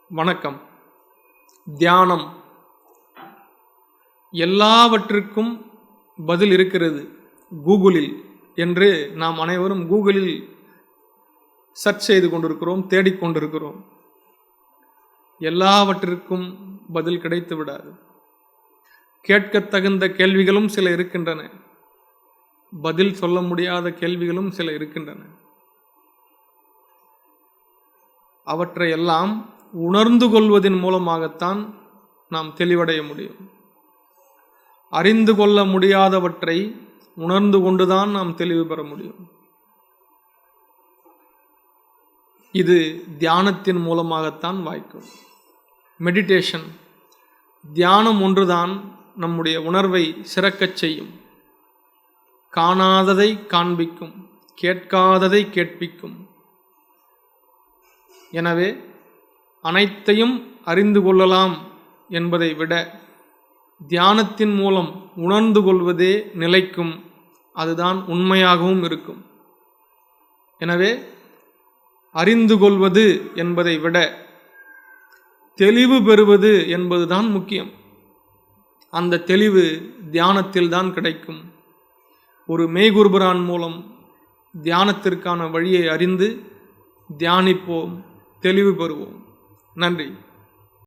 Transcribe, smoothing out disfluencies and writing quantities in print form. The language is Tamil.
வணக்கம். தியானம். எல்லாவற்றிற்கும் பதில் இருக்கிறது கூகுளில் என்று நாம் அனைவரும் கூகுளில் சர்ச் செய்து கொண்டிருக்கிறோம், தேடிக்கொண்டிருக்கிறோம். எல்லாவற்றிற்கும் பதில் கிடைத்து விடாது. கேட்கத் தகுந்த கேள்விகளும் சில இருக்கின்றன, பதில் சொல்ல முடியாத கேள்விகளும் சில இருக்கின்றன. அவற்றையெல்லாம் உணர்ந்து கொள்வதன் மூலமாகத்தான் நாம் தெளிவடைய முடியும். அறிந்து கொள்ள முடியாதவற்றை உணர்ந்து கொண்டுதான் நாம் தெளிவு பெற முடியும். இது தியானத்தின் மூலமாகத்தான் வாய்க்கும். மெடிடேஷன், தியானம் ஒன்றுதான் நம்முடைய உணர்வை சிறக்கச் செய்யும். காணாததை காண்பிக்கும், கேட்காததை கேட்பிக்கும். எனவே அனைத்தையும் அறிந்து கொள்ளலாம் என்பதை விட தியானத்தின் மூலம் உணர்ந்து கொள்வதே நிலைக்கும், அதுதான் உண்மையாகவும் இருக்கும். எனவே அறிந்து கொள்வது என்பதை விட தெளிவு பெறுவது என்பதுதான் முக்கியம். அந்த தெளிவு தியானத்தில் தான் கிடைக்கும். ஒரு மெய்குருபரான் மூலம் தியானத்திற்கான வழியை அறிந்து தியானிப்போம், தெளிவு பெறுவோம். நன்றி.